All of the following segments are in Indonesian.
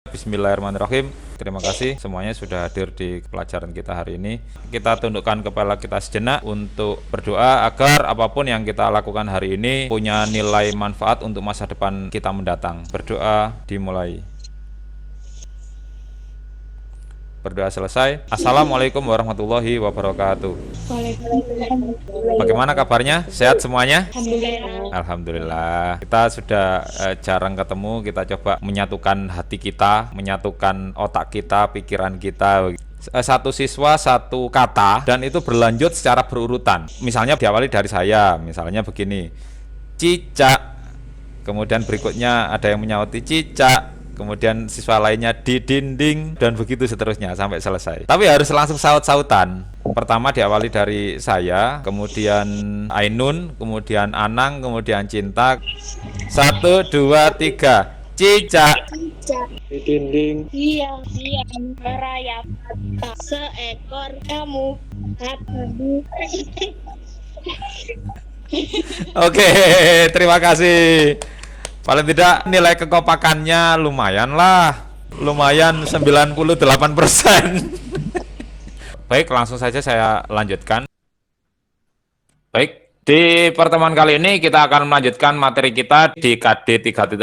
Bismillahirrahmanirrahim. Terima kasih semuanya sudah hadir di pelajaran kita hari ini. Kita tundukkan kepala kita sejenak untuk berdoa agar apapun yang kita lakukan hari ini punya nilai manfaat untuk masa depan kita mendatang. Berdoa dimulai. Berdoa selesai. Assalamualaikum warahmatullahi wabarakatuh. Bagaimana kabarnya? Sehat semuanya? Alhamdulillah. Alhamdulillah. Kita sudah jarang ketemu. Kita coba menyatukan hati kita, menyatukan otak kita, pikiran kita. Satu siswa satu kata dan itu berlanjut secara berurutan. Misalnya diawali dari saya, misalnya begini, cicak. Kemudian berikutnya ada yang menyauti cicak. Kemudian siswa lainnya di dinding dan begitu seterusnya sampai selesai. Tapi harus langsung saut-sautan. Pertama diawali dari saya, kemudian Ainun, kemudian Anang, kemudian Cinta. 1, 2, 3. Cicak. Di dinding. Iya, merayap seekor kamu. Oke, terima kasih. Paling tidak nilai kekompakannya lumayan lah. Lumayan 98%. Baik, langsung saja saya lanjutkan. Baik, di pertemuan kali ini kita akan melanjutkan materi kita di KD 3.5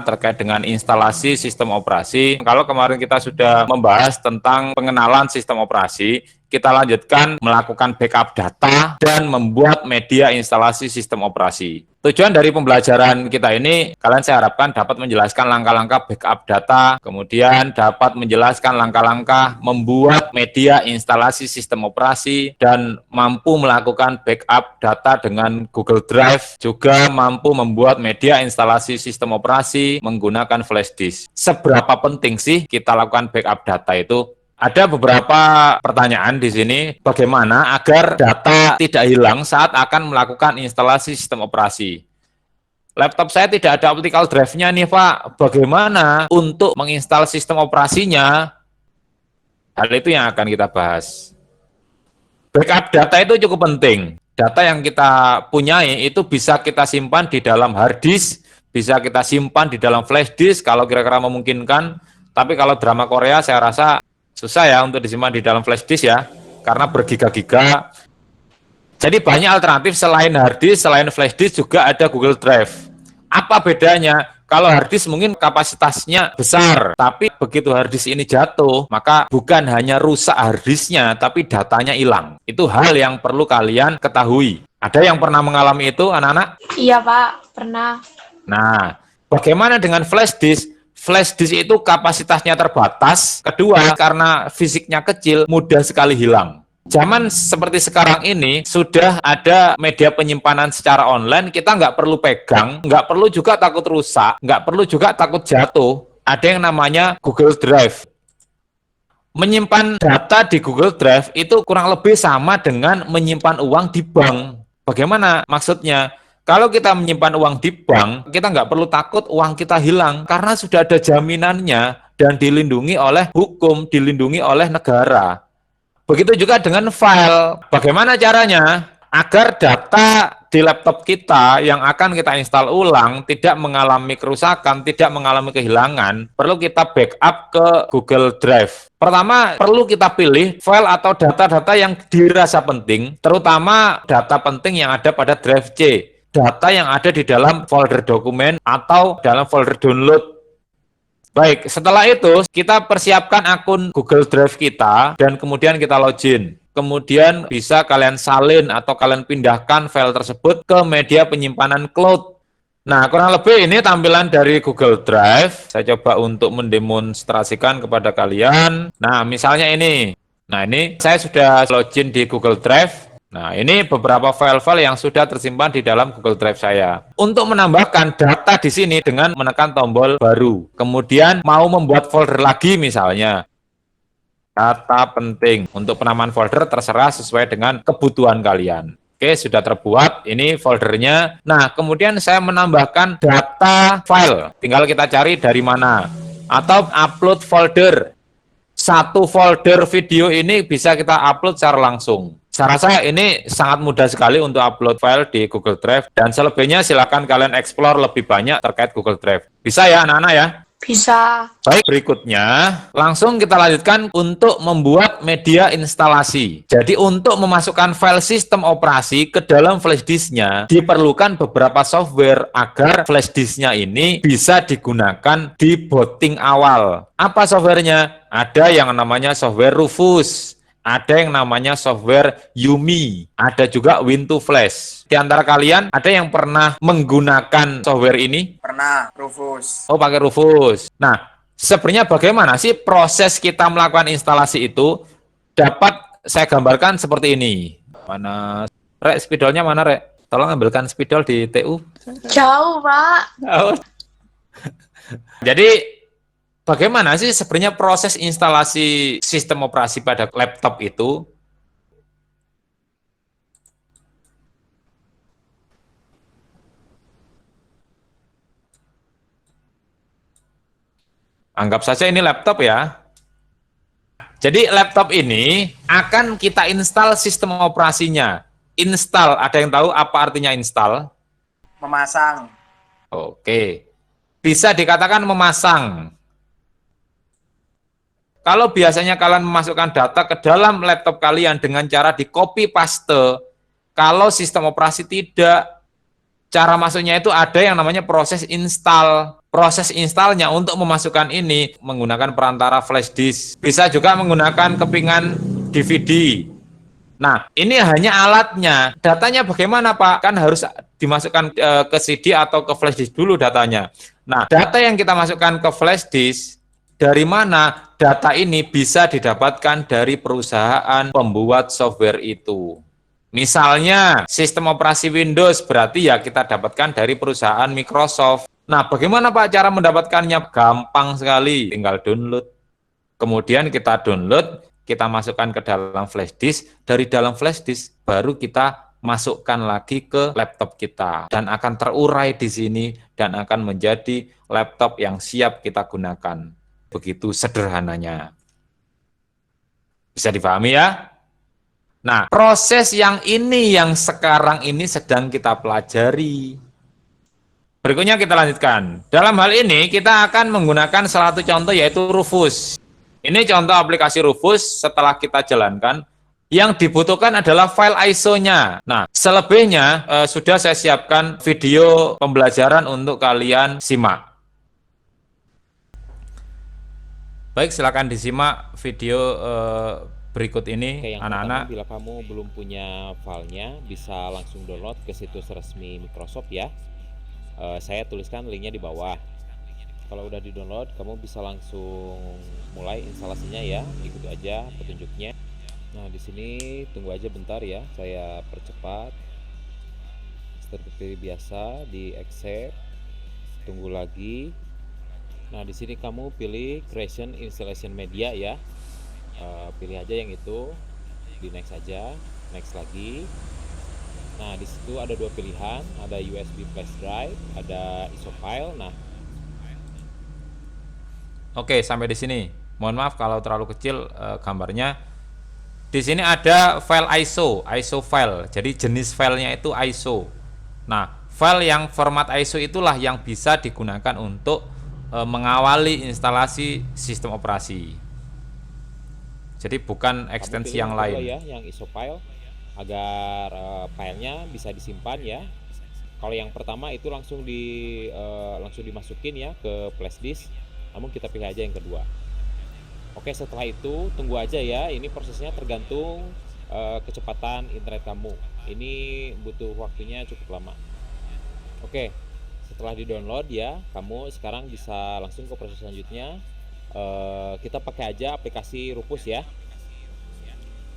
terkait dengan instalasi sistem operasi. Kalau kemarin kita sudah membahas tentang pengenalan sistem operasi, kita lanjutkan melakukan backup data dan membuat media instalasi sistem operasi. Tujuan dari pembelajaran kita ini, kalian saya harapkan dapat menjelaskan langkah-langkah backup data, kemudian dapat menjelaskan langkah-langkah membuat media instalasi sistem operasi, dan mampu melakukan backup data dengan Google Drive, juga mampu membuat media instalasi sistem operasi menggunakan flash disk. Seberapa penting sih kita lakukan backup data itu? Ada beberapa pertanyaan di sini, bagaimana agar data tidak hilang saat akan melakukan instalasi sistem operasi. Laptop saya tidak ada optical drive-nya nih Pak, bagaimana untuk menginstal sistem operasinya? Hal itu yang akan kita bahas. Backup data itu cukup penting. Data yang kita punyai itu bisa kita simpan di dalam hard disk, bisa kita simpan di dalam flash disk kalau kira-kira memungkinkan. Tapi kalau drama Korea saya rasa susah ya untuk disimpan di dalam flash disk ya, karena bergiga-giga. Jadi banyak alternatif selain hard disk, selain flash disk juga ada Google Drive. Apa bedanya? Kalau hard disk mungkin kapasitasnya besar, tapi begitu hard disk ini jatuh, maka bukan hanya rusak hard disknya, tapi datanya hilang. Itu hal yang perlu kalian ketahui. Ada yang pernah mengalami itu, anak-anak? Iya Pak, pernah. Nah, bagaimana dengan flash disk? Flash disk itu kapasitasnya terbatas, kedua karena fisiknya kecil, mudah sekali hilang. Zaman seperti sekarang ini, sudah ada media penyimpanan secara online, kita nggak perlu pegang, nggak perlu juga takut rusak, nggak perlu juga takut jatuh. Ada yang namanya Google Drive. Menyimpan data di Google Drive itu kurang lebih sama dengan menyimpan uang di bank. Bagaimana maksudnya? Kalau kita menyimpan uang di bank, kita nggak perlu takut uang kita hilang, karena sudah ada jaminannya dan dilindungi oleh hukum, dilindungi oleh negara. Begitu juga dengan file. Bagaimana caranya? Agar data di laptop kita yang akan kita install ulang tidak mengalami kerusakan, tidak mengalami kehilangan, perlu kita backup ke Google Drive. Pertama, perlu kita pilih file atau data-data yang dirasa penting, terutama data penting yang ada pada Drive C. Data yang ada di dalam folder dokumen atau dalam folder download. Baik, setelah itu kita persiapkan akun Google Drive kita dan kemudian kita login. Kemudian bisa kalian salin atau kalian pindahkan file tersebut ke media penyimpanan cloud. Nah, kurang lebih ini tampilan dari Google Drive. Saya coba untuk mendemonstrasikan kepada kalian. Nah, misalnya ini. Nah, ini saya sudah login di Google Drive. Nah, ini beberapa file-file yang sudah tersimpan di dalam Google Drive saya. Untuk menambahkan data di sini dengan menekan tombol baru. Kemudian mau membuat folder lagi misalnya. Data penting. Untuk penamaan folder terserah sesuai dengan kebutuhan kalian. Oke, sudah terbuat. Ini foldernya. Nah, kemudian saya menambahkan data file. Tinggal kita cari dari mana. Atau upload folder. Satu folder video ini bisa kita upload secara langsung. Saya rasa ini sangat mudah sekali untuk upload file di Google Drive, dan selebihnya silakan kalian explore lebih banyak terkait Google Drive. Bisa ya anak-anak ya? Bisa. Baik, berikutnya langsung kita lanjutkan untuk membuat media instalasi. Jadi untuk memasukkan file sistem operasi ke dalam flash disknya diperlukan beberapa software agar flash disknya ini bisa digunakan di booting awal. Apa softwarenya? Ada yang namanya software Rufus, ada yang namanya software Yumi, ada juga Win2Flash. Di antara kalian ada yang pernah menggunakan software ini? Pernah, Rufus. Oh, pakai Rufus. Nah, sebenarnya bagaimana sih proses kita melakukan instalasi itu? Dapat saya gambarkan seperti ini. Mana, Rek, spidolnya mana, Rek? Tolong ambilkan spidol di TU. Jauh, Pak. Oh. Jadi, bagaimana sih sebenarnya proses instalasi sistem operasi pada laptop itu? Anggap saja ini laptop ya. Jadi laptop ini akan kita install sistem operasinya. Install, ada yang tahu apa artinya install? Memasang. Oke. Bisa dikatakan memasang. Kalau biasanya kalian memasukkan data ke dalam laptop kalian dengan cara di copy paste, kalau sistem operasi tidak, cara masuknya itu ada yang namanya proses install. Proses installnya untuk memasukkan ini menggunakan perantara flash disk. Bisa juga menggunakan kepingan DVD. Nah, ini hanya alatnya. Datanya bagaimana, Pak? Kan harus dimasukkan ke CD atau ke flash disk dulu datanya. Nah, data yang kita masukkan ke flash disk, dari mana data ini bisa didapatkan dari perusahaan pembuat software itu. Misalnya, sistem operasi Windows berarti ya kita dapatkan dari perusahaan Microsoft. Nah, bagaimana Pak cara mendapatkannya? Gampang sekali, tinggal download. Kemudian kita download, kita masukkan ke dalam flash disk, dari dalam flash disk baru kita masukkan lagi ke laptop kita dan akan terurai di sini dan akan menjadi laptop yang siap kita gunakan. Begitu sederhananya. Bisa dipahami ya? Nah, proses yang ini yang sekarang ini sedang kita pelajari. Berikutnya kita lanjutkan. Dalam hal ini kita akan menggunakan salah satu contoh yaitu Rufus. Ini contoh aplikasi Rufus setelah kita jalankan. Yang dibutuhkan adalah file ISO-nya. Nah, selebihnya sudah saya siapkan video pembelajaran untuk kalian simak. Baik, silakan disimak video berikut ini, Oke, yang anak-anak. pertama, bila kamu belum punya filenya, bisa langsung download ke situs resmi Microsoft ya. Saya tuliskan linknya di bawah. Kalau udah di-download, kamu bisa langsung mulai instalasinya ya. Ikuti aja petunjuknya. Nah, di sini tunggu aja bentar ya. Saya percepat. Seperti biasa, di accept. Tunggu lagi. Nah, di sini kamu pilih Creation Installation Media ya. Pilih aja yang itu. Di next aja. Next lagi. Nah, di situ ada dua pilihan, ada USB flash drive, ada ISO file. Nah, Oke, sampai di sini. Mohon maaf kalau terlalu kecil gambarnya. Di sini ada file ISO file. Jadi jenis filenya itu ISO. Nah, file yang format ISO itulah yang bisa digunakan untuk mengawali instalasi sistem operasi. Jadi bukan kamu ekstensi pilih yang kedua lain. ya, yang ISO file agar filenya bisa disimpan ya. Kalau yang pertama itu langsung dimasukin ya ke flash disk. Namun kita pilih aja yang kedua. Oke, setelah itu tunggu aja ya. Ini prosesnya tergantung kecepatan internet kamu. Ini butuh waktunya cukup lama. Oke, setelah di-download ya, kamu sekarang bisa langsung ke proses selanjutnya. Kita pakai aja aplikasi Rufus ya.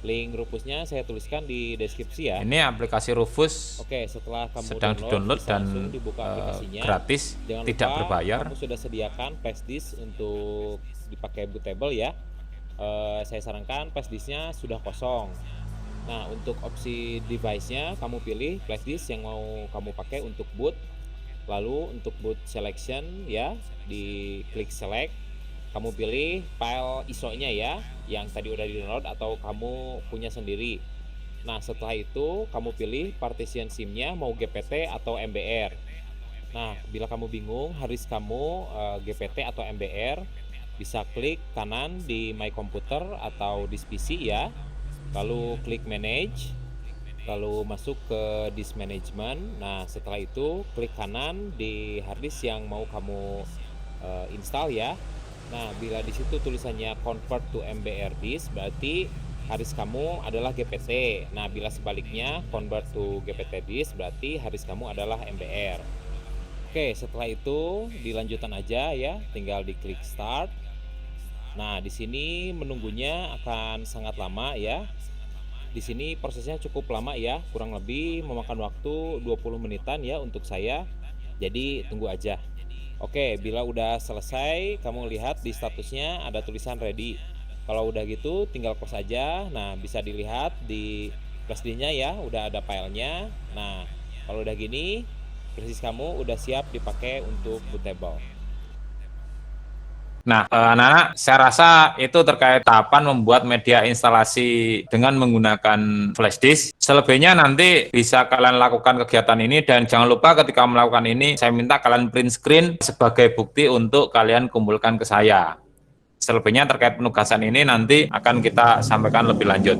Link Rufusnya saya tuliskan di deskripsi ya. Ini aplikasi Rufus Oke, setelah kamu sedang di-download bisa dan langsung dibuka aplikasinya. gratis, Jangan tidak lupa, berbayar. kamu sudah sediakan flash disk untuk dipakai bootable ya. Saya sarankan flash disknya sudah kosong. Nah, untuk opsi device-nya kamu pilih flash disk yang mau kamu pakai untuk boot. Lalu untuk boot selection ya, di klik select. Kamu pilih file ISO-nya ya, yang tadi udah di-download atau kamu punya sendiri. Nah, setelah itu kamu pilih partition SIM-nya mau GPT atau MBR. Nah, bila kamu bingung harddisk kamu GPT atau MBR, bisa klik kanan di My Computer atau disk PC ya, lalu klik Manage, lalu masuk ke disk management. Nah, setelah itu klik kanan di harddisk yang mau kamu install ya. Nah, bila di situ tulisannya convert to MBR disk, berarti harddisk kamu adalah GPT. Nah, bila sebaliknya convert to GPT disk, berarti harddisk kamu adalah MBR. Oke, setelah itu dilanjutkan aja ya, tinggal diklik start. Nah, di sini menunggunya akan sangat lama ya. Di sini prosesnya cukup lama ya, kurang lebih memakan waktu 20 menitan ya untuk saya. Jadi tunggu aja. Oke, bila udah selesai, kamu lihat di statusnya ada tulisan ready. Kalau udah gitu, tinggal close aja. Nah, bisa dilihat di flash disk-nya ya, udah ada filenya. Nah, kalau udah gini, flash kamu udah siap dipakai untuk bootable. Nah, anak-anak, saya rasa itu terkait tahapan membuat media instalasi dengan menggunakan flash disk. Selebihnya nanti bisa kalian lakukan kegiatan ini, dan jangan lupa ketika melakukan ini, saya minta kalian print screen sebagai bukti untuk kalian kumpulkan ke saya. Selebihnya terkait penugasan ini nanti akan kita sampaikan lebih lanjut.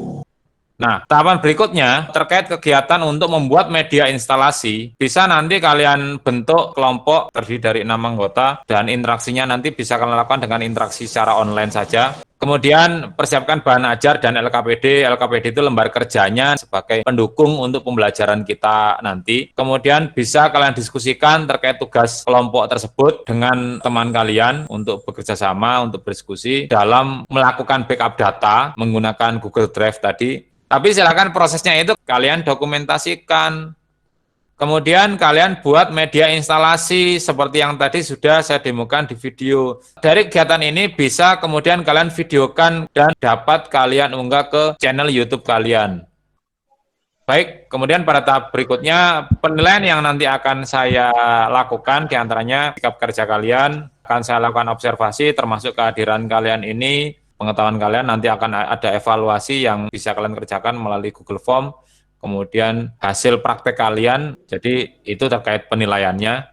Nah, tahapan berikutnya terkait kegiatan untuk membuat media instalasi, bisa nanti kalian bentuk kelompok terdiri dari 6 anggota, dan interaksinya nanti bisa kalian lakukan dengan interaksi secara online saja. Kemudian persiapkan bahan ajar dan LKPD. LKPD itu lembar kerjanya sebagai pendukung untuk pembelajaran kita nanti. Kemudian bisa kalian diskusikan terkait tugas kelompok tersebut dengan teman kalian untuk bekerja sama, untuk berdiskusi dalam melakukan backup data menggunakan Google Drive tadi. Tapi silakan prosesnya itu kalian dokumentasikan. Kemudian kalian buat media instalasi seperti yang tadi sudah saya demokan di video. Dari kegiatan ini bisa kemudian kalian videokan dan dapat kalian unggah ke channel YouTube kalian. Baik, kemudian pada tahap berikutnya penilaian yang nanti akan saya lakukan diantaranya sikap kerja kalian, akan saya lakukan observasi termasuk kehadiran kalian ini, pengetahuan kalian, nanti akan ada evaluasi yang bisa kalian kerjakan melalui Google Form, kemudian hasil praktek kalian, jadi itu terkait penilaiannya.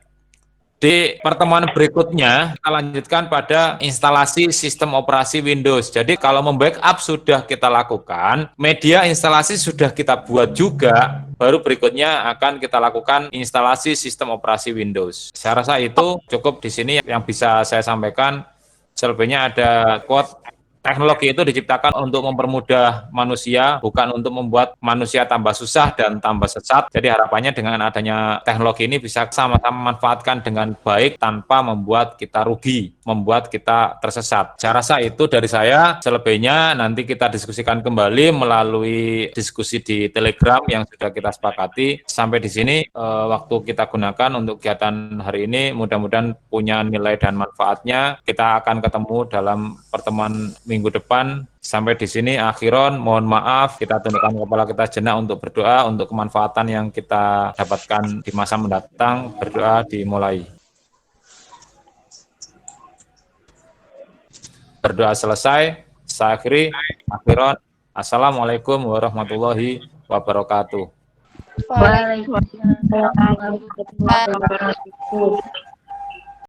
Di pertemuan berikutnya, kita lanjutkan pada instalasi sistem operasi Windows. Jadi kalau membackup sudah kita lakukan, media instalasi sudah kita buat juga, baru berikutnya akan kita lakukan instalasi sistem operasi Windows. Saya rasa itu cukup di sini yang bisa saya sampaikan. Selebihnya ada quote, teknologi itu diciptakan untuk mempermudah manusia, bukan untuk membuat manusia tambah susah dan tambah sesat. Jadi harapannya dengan adanya teknologi ini bisa sama-sama memanfaatkan dengan baik tanpa membuat kita rugi, membuat kita tersesat. Saya rasa itu dari saya. Selebihnya nanti kita diskusikan kembali melalui diskusi di Telegram yang sudah kita sepakati. Sampai di sini waktu kita gunakan untuk kegiatan hari ini, mudah-mudahan punya nilai dan manfaatnya. Kita akan ketemu dalam pertemuan minggu depan. Sampai di sini akhiron, mohon maaf, kita tundukkan kepala kita jenak untuk berdoa untuk kemanfaatan yang kita dapatkan di masa mendatang. Berdoa dimulai. Berdoa selesai, saya akhiri, akhiron. Assalamualaikum warahmatullahi wabarakatuh. Waalaikumsalam warahmatullahi wabarakatuh.